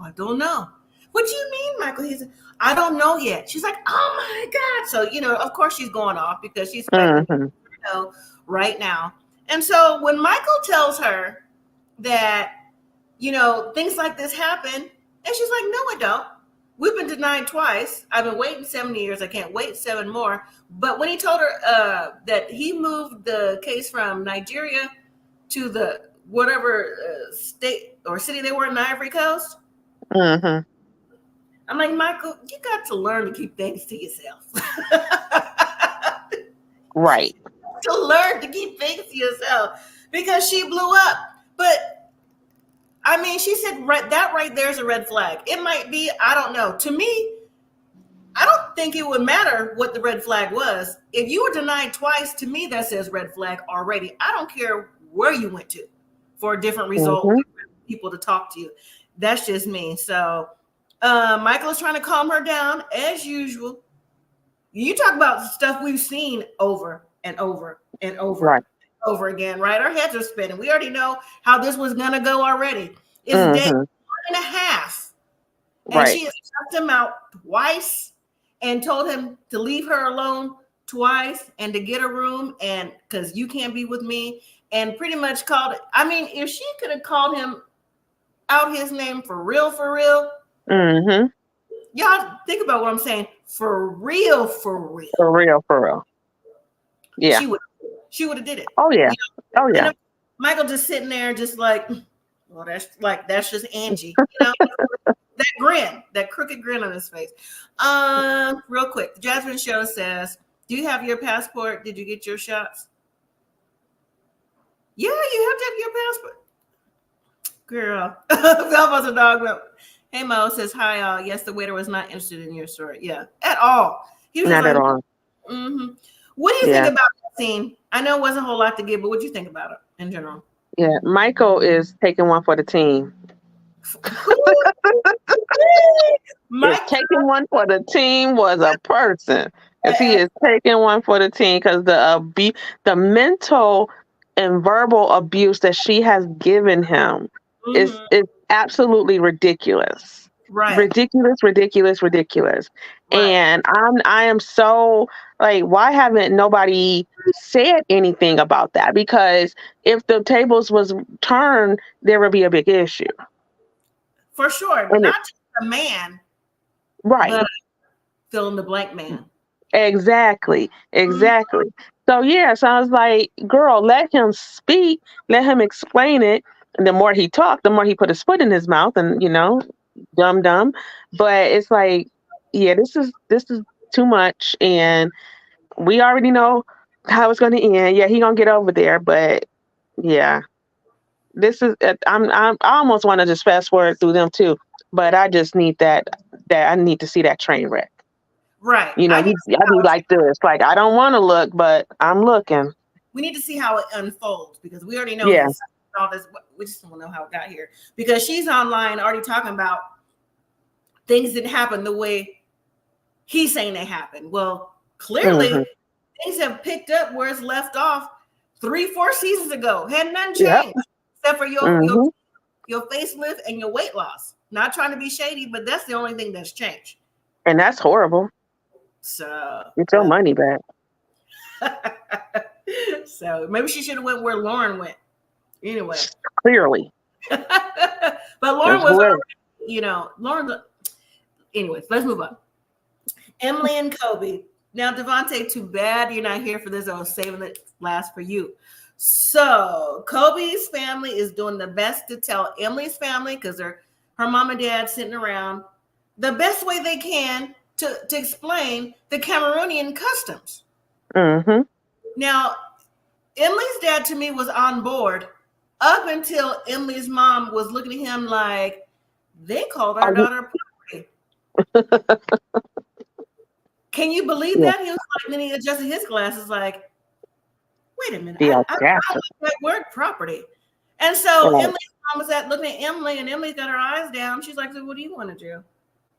What do you mean, Michael? He's like, I don't know yet. She's like, oh my God. So, of course she's going off because she's expecting right now. And so when Michael tells her that, things like this happen, and she's like, no, I don't. We've been denied twice. I've been waiting 7 years. I can't wait 7 more. But when he told her that he moved the case from Nigeria to the whatever state or city they were in the Ivory Coast, I'm like, Michael, you got to learn to keep things to yourself. Right. To learn to keep things to yourself because she blew up. But I mean, she said that right there is a red flag. It might be, I don't know. To me, I don't think it would matter what the red flag was. If you were denied twice, to me, that says red flag already. I don't care where you went to for a different result, people to talk to you. That's just me. So Michael is trying to calm her down as usual. You talk about stuff we've seen over and over and over over again, right? Our heads are spinning. We already know how this was going to go already. It's day 1.5. And she has checked him out twice and told him to leave her alone twice and to get a room and because you can't be with me and pretty much called it. I mean, if she could have called him out his name for real, y'all think about what I'm saying. For real. Yeah. She would have did it. Oh, yeah. Oh, yeah. Michael just sitting there just like, well, that's just Angie. That grin, that crooked grin on his face. Real quick, the Jasmine Show says, do you have your passport? Did you get your shots? Yeah, you have to have your passport. Girl. That was a dog. Hey Mo says hi. Yes, the waiter was not interested in your story. Yeah, at all. He was Not just at like, all. mm-hmm. What do you think about that scene? I know it wasn't a whole lot to give, but what do you think about it in general? Yeah, Michael is taking one for the team. Mike, Taking one for the team was a person, because he is taking one for the team, because the mental and verbal abuse that she has given him is absolutely ridiculous. right. Ridiculous. And I am so like, why haven't nobody said anything about that? Because if the tables was turned, there would be a big issue. For sure. And Not just a man, right. but fill in the blank man. Exactly. So so I was like, girl, let him speak, let him explain it. And the more he talked, the more he put his foot in his mouth, and dumb. But it's like, yeah, this is too much, and we already know how it's going to end. Yeah, he gonna get over there, but yeah, this is. I almost want to just fast forward through them too, but I just need that I need to see that train wreck. Right. I do like this. Like, I don't want to look, but I'm looking. We need to see how it unfolds, because we already know all this. We just don't know how it got here, because she's online already talking about things didn't happen the way he's saying they happened. Well, clearly things have picked up where it's left off 3-4 seasons ago. Had nothing changed except for your facelift and your weight loss. Not trying to be shady, but that's the only thing that's changed. And that's horrible. So get your money back. So maybe she should have went where Loren went. Anyway, clearly. But Loren was already, Loren. Anyways, let's move on. Emily and Kobe. Now, Devontae, too bad you're not here for this. I was saving it last for you. So Kobe's family is doing the best to tell Emily's family, because her mom and dad sitting around, the best way they can to explain the Cameroonian customs. Now, Emily's dad, to me, was on board up until Emily's mom was looking at him like, they called our daughter property. Can you believe that? He was like, then he adjusted his glasses like, wait a minute, I like that word property. And so Emily's mom was looking at Emily, and Emily's got her eyes down. She's like, so what do you want to do?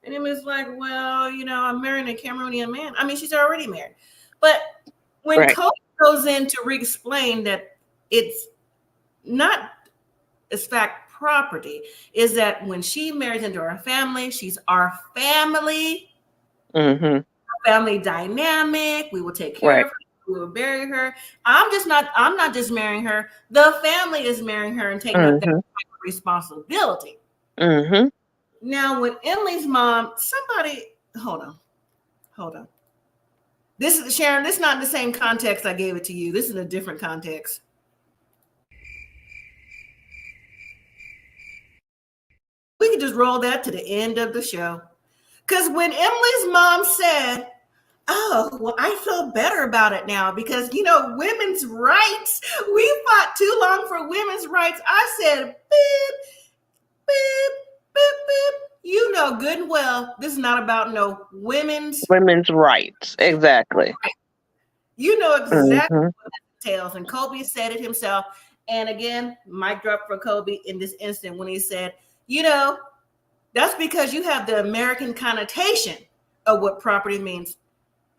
And Emily's like, well, I'm marrying a Cameroonian man. I mean, she's already married. But when Kobe goes in to re-explain that it's not as fact property, is that when she marries into our family, she's our family. Family dynamic. We will take care of her. We will bury her. I'm not just marrying her. The family is marrying her and taking up that responsibility. Now, when Emily's mom, hold on. This is Sharon. This is not in the same context I gave it to you. This is a different context. We could just roll that to the end of the show. Because when Emily's mom said, oh, well, I feel better about it now because, women's rights. We fought too long for women's rights. I said, beep, beep, beep, beep. You know good and well, this is not about no women's rights. Exactly. You know exactly what it entails. And Kobe said it himself. And again, mic drop for Kobe in this instant when he said, that's because you have the American connotation of what property means.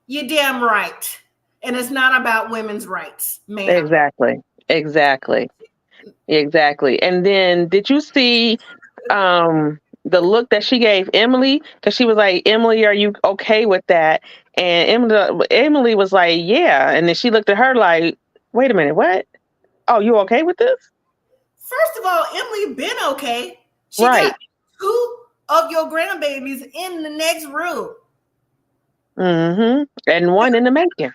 You're damn right. And it's not about women's rights, ma'am. Exactly. And then did you see the look that she gave Emily? Because she was like, Emily, are you okay with that? And Emily was like, yeah. And then she looked at her like, wait a minute, what? Oh, you okay with this? First of all, Emily been okay. She got 2 of your grandbabies in the next room. And one in the making.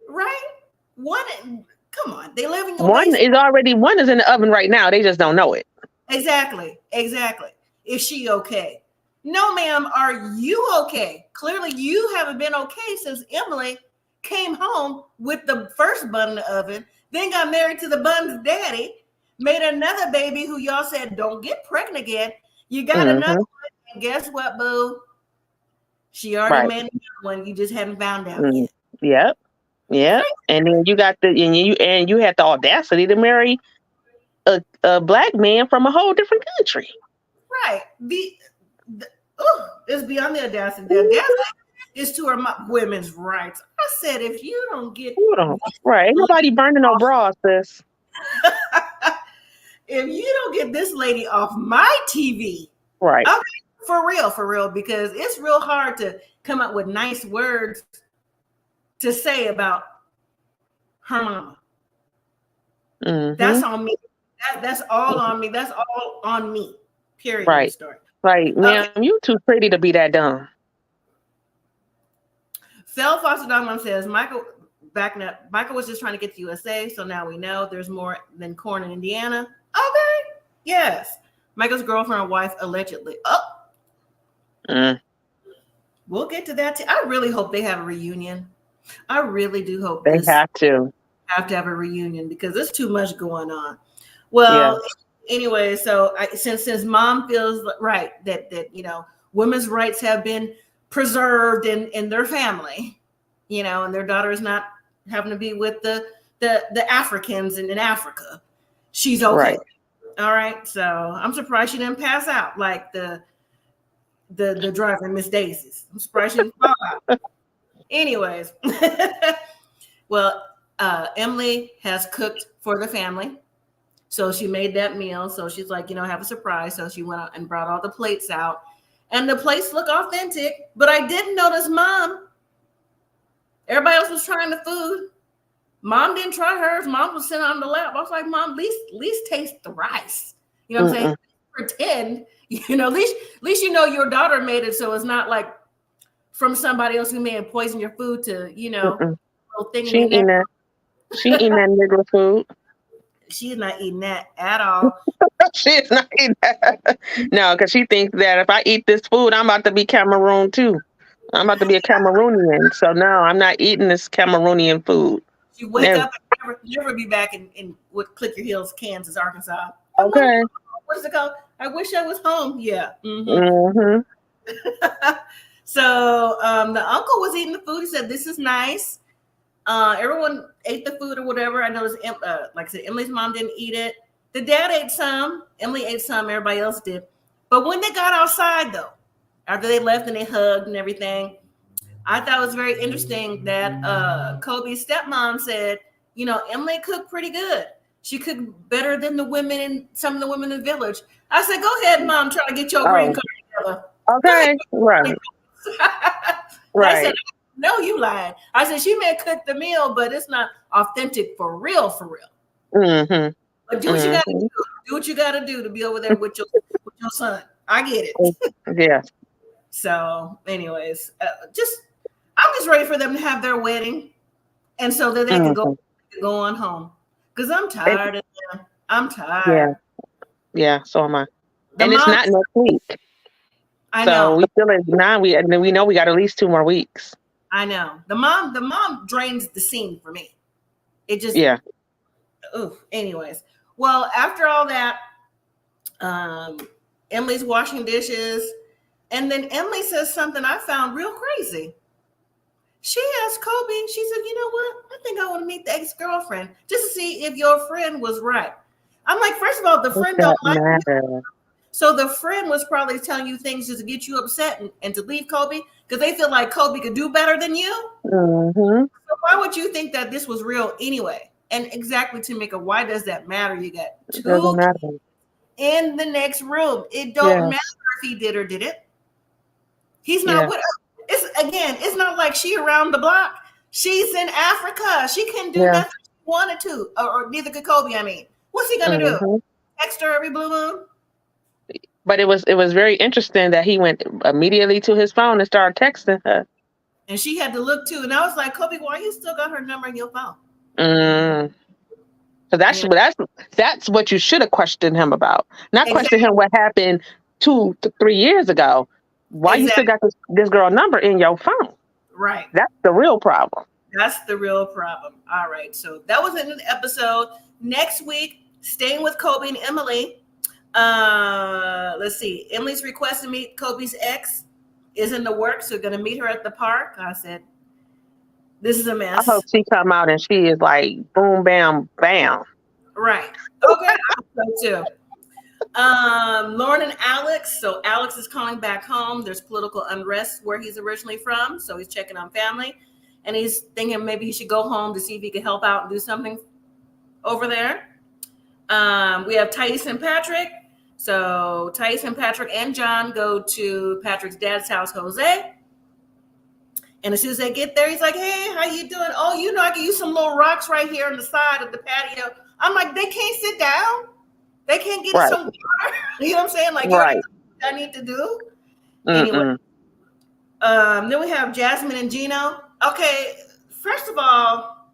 Right? Come on. They live in your one is in the oven right now. They just don't know it. Exactly. Is she okay? No, ma'am. Are you okay? Clearly you haven't been okay since Emily came home with the first bun in the oven, then got married to the bun's daddy, made another baby who y'all said don't get pregnant again. You got another one, guess what, boo? She already made another one. You just hadn't found out yet. Yep. Yep. And then you got you had the audacity to marry a black man from a whole different country. Right. It's beyond the audacity. The audacity is to our women's rights. I said, if you don't get right, ain't nobody burning no bras, sis. If you don't get this lady off my TV, right? Okay, for real, because it's real hard to come up with nice words to say about her mama. Mm-hmm. That's on me. That's all on me. That's all on me. Period. Right. Story. Right, ma'am. You too pretty to be that dumb. Phil Foster Dogmom says Michael was just trying to get to USA, so now we know there's more than corn in Indiana. Okay. Yes. Michael's girlfriend or wife allegedly. We'll get to that. I really hope they have a reunion. I really do hope they have to have a reunion because there's too much going on. Well, anyway, so since mom feels right that women's rights have been preserved in their family, and their daughter is not having to be with the Africans in Africa, she's okay. Right. All right. So I'm surprised she didn't pass out like the driver, Miss Daisy's. I'm surprised she didn't fall out. Anyways, well, Emily has cooked for the family. So she made that meal. So she's like, have a surprise. So she went out and brought all the plates out. And the plates look authentic. But I didn't notice Mom. Everybody else was trying the food. Mom didn't try hers. Mom was sitting on the lap. I was like, Mom, at least taste the rice. You know what I'm saying? Pretend, at least your daughter made it. So it's not like from somebody else who may have poisoned your food to, little thing she eating that. She eating that nigger food. She's not eating that at all. She's not eating that. No, because she thinks that if I eat this food, I'm about to be Cameroon too. I'm about to be a Cameroonian. So no, I'm not eating this Cameroonian food. You wake up and never be back in what Click Your Heels, Kansas, Arkansas. Okay. What is it called? I wish I was home. Yeah. So the uncle was eating the food. He said, "This is nice." Everyone ate the food or whatever. I noticed, like I said, Emily's mom didn't eat it. The dad ate some. Emily ate some. Everybody else did. But when they got outside, though, after they left and they hugged and everything, I thought it was very interesting that Kobe's stepmom said, Emily cooked pretty good. She cooked better than some of the women in the village. I said, go ahead, Mom, try to get your green card together. Okay, right. Right. I said, no, you lied. I said, she may cook the meal, but it's not authentic for real. Mm-hmm. But do what you got to do. Do what you got to do to be over there with your son. I get it. Yeah. So, anyways, I'm just ready for them to have their wedding, and so that they can go on home. Because I'm tired of them. I'm tired. Yeah. So am I. And it's not next week. I know. So we still is now. We know we got at least 2 more weeks. I know. The mom drains the scene for me. It just anyways. Well, after all that, Emily's washing dishes, and then Emily says something I found real crazy. She asked Kobe, she said, "You know what? I think I want to meet the ex-girlfriend just to see if your friend was right." I'm like, first of all, the friend don't like you. So the friend was probably telling you things just to get you upset and to leave Kobe because they feel like Kobe could do better than you. Mm-hmm. So why would you think that this was real anyway? And exactly, Tamika, why does that matter? You got 2 in the next room. It don't matter if he did or didn't. He's not with us. It's not like she around the block. She's in Africa. She can do nothing she wanted to, or neither could Kobe. I mean, what's he gonna do? Text her every blue moon? But it was very interesting that he went immediately to his phone and started texting her. And she had to look too. And I was like, Kobe, why you still got her number in your phone? So that's what you should have questioned him about. Not question him what happened 2 to 3 years ago. Why you still got this girl number in your phone? Right. That's the real problem. That's the real problem. All right. So that was in an episode. Next week, staying with Kobe and Emily. Let's see. Emily's request to meet Kobe's ex is in the works. We're going to meet her at the park. I said, this is a I mess. hope she come out and she is like boom, bam, bam. Right. Okay. I hope so too. Loren and Alex. So Alex is calling back home. There's political unrest where he's originally from. So he's checking on family. And he's thinking maybe he should go home to see if he can help out and do something over there. We have Thais and Patrick. So Thais and Patrick and John go to Patrick's dad's house, Jose. And as soon as they get there, he's like, hey, how you doing? Oh, I can use some little rocks right here on the side of the patio. I'm like, they can't sit down. They can't get some water. You know what I'm saying? Like, right. I need to do. Mm-mm. Anyway. Then we have Jasmine and Gino. Okay, first of all,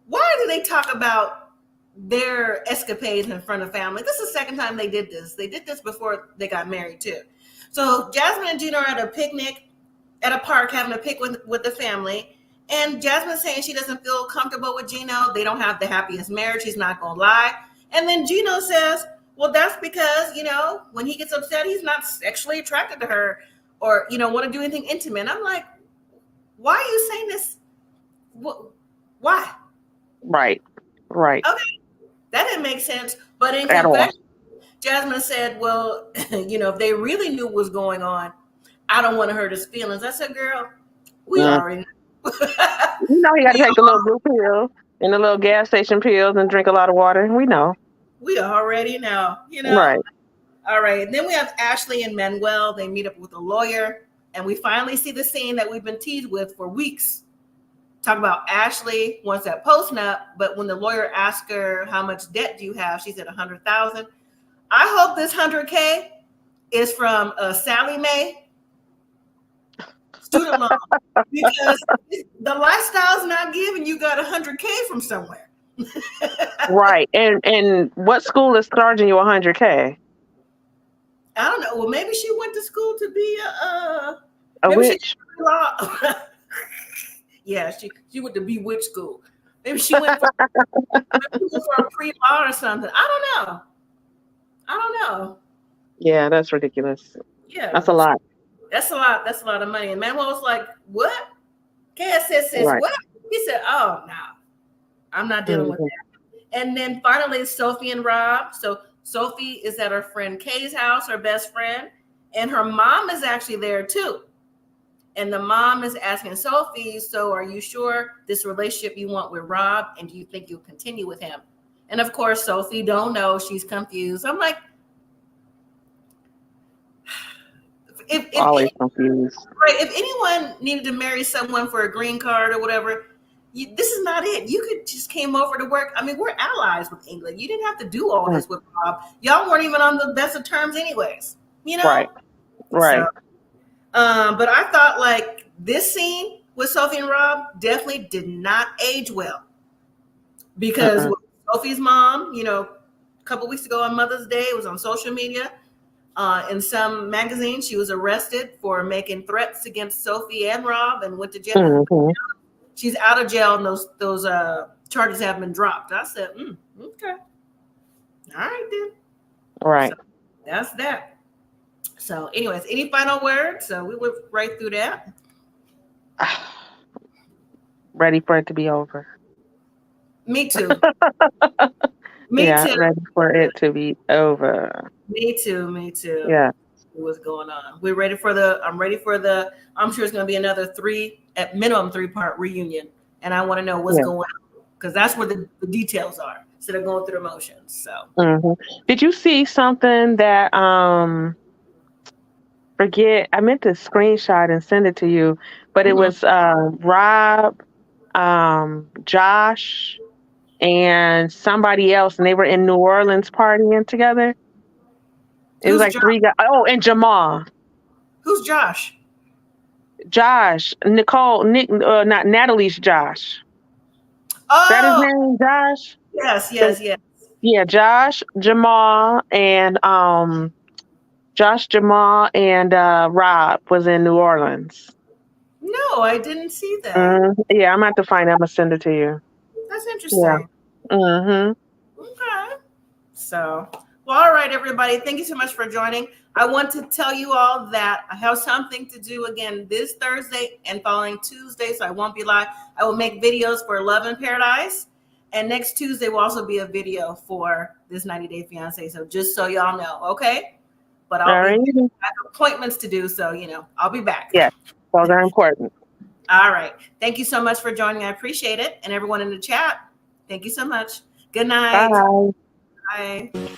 why do they talk about their escapades in front of family? This is the second time they did this. They did this before they got married too. So Jasmine and Gino are at a picnic at a park having a picnic with the family. And Jasmine's saying she doesn't feel comfortable with Gino. They don't have the happiest marriage. He's not going to lie. And then Gino says, well, that's because, when he gets upset, he's not sexually attracted to her or, want to do anything intimate. I'm like, why are you saying this? Why? Right. Okay. That didn't make sense. But in confession, Jasmine said, well, if they really knew what was going on, I don't want to hurt his feelings. I said, girl, we already know. You got to take the little blue pill and the little gas station pills and drink a lot of water. We know. We already know, Right. All right. Then we have Ashley and Manuel. They meet up with a lawyer. And we finally see the scene that we've been teased with for weeks. Talk about Ashley wants that postnup, but when the lawyer asked her how much debt do you have, she said 100,000. I hope this 100K is from Sally Mae student loan because the lifestyle's not giving. You got 100K from somewhere. Right. And what school is charging you 100K? I don't know. Well, maybe she went to school to be a witch. Yeah, she went to bewitch school. Maybe she went for a pre-law or something. I don't know. Yeah, that's ridiculous. Yeah, that's a lot. That's a lot of money. And Manuel was like, "What?" Cass says, right. "What?" He said, "Oh no, I'm not dealing with that." And then finally, Sophie and Rob. So Sophie is at her friend Kay's house, her best friend, and her mom is actually there too. And the mom is asking Sophie, so are you sure this relationship you want with Rob? And do you think you'll continue with him? And of course, Sophie don't know. She's confused. I'm like, always confused. Right. If anyone needed to marry someone for a green card or whatever, this is not it. You could just came over to work. I mean, we're allies with England. You didn't have to do all this with Rob. Y'all weren't even on the best of terms anyways. Right. So, but I thought like this scene with Sophie and Rob definitely did not age well because Sophie's mom, a couple weeks ago on Mother's Day, it was on social media. In some magazine, she was arrested for making threats against Sophie and Rob and went to jail. Mm-hmm. She's out of jail and those charges have been dropped. I said, okay. All right, then. Right. So that's that. So anyways, any final words? So we went right through that. Ready for it to be over. Me too. Me too. Ready for it to be over. Me too. Yeah. What's going on? I'm ready for I'm sure it's going to be another at minimum 3-part reunion. And I want to know what's going on because that's where the details are instead of going through the motions. So Did you see something that, I meant to screenshot and send it to you, but it was Rob, Josh, and somebody else, and they were in New Orleans partying together. It was like Josh? 3 guys. Oh, and Jamal. Who's Josh? Josh, Nicole, not Natalie's Josh. Oh, is that his name, Josh? Yes. Yeah, Josh, Jamal, and Rob was in New Orleans. No, I didn't see that. Yeah, I'm gonna have to find it. I'm gonna send it to you. That's interesting. Yeah. Mm-hmm. Okay. So, Well, all right, everybody. Thank you so much for joining. I want to tell you all that I have something to do again this Thursday and following Tuesday, so I won't be live. I will make videos for Love in Paradise, and next Tuesday will also be a video for this 90-Day Fiancé. So just so y'all know, okay? But I have appointments to do, so I'll be back. Yes, those are important. All right. Thank you so much for joining. I appreciate it, and everyone in the chat. Thank you so much. Good night. Bye. Bye.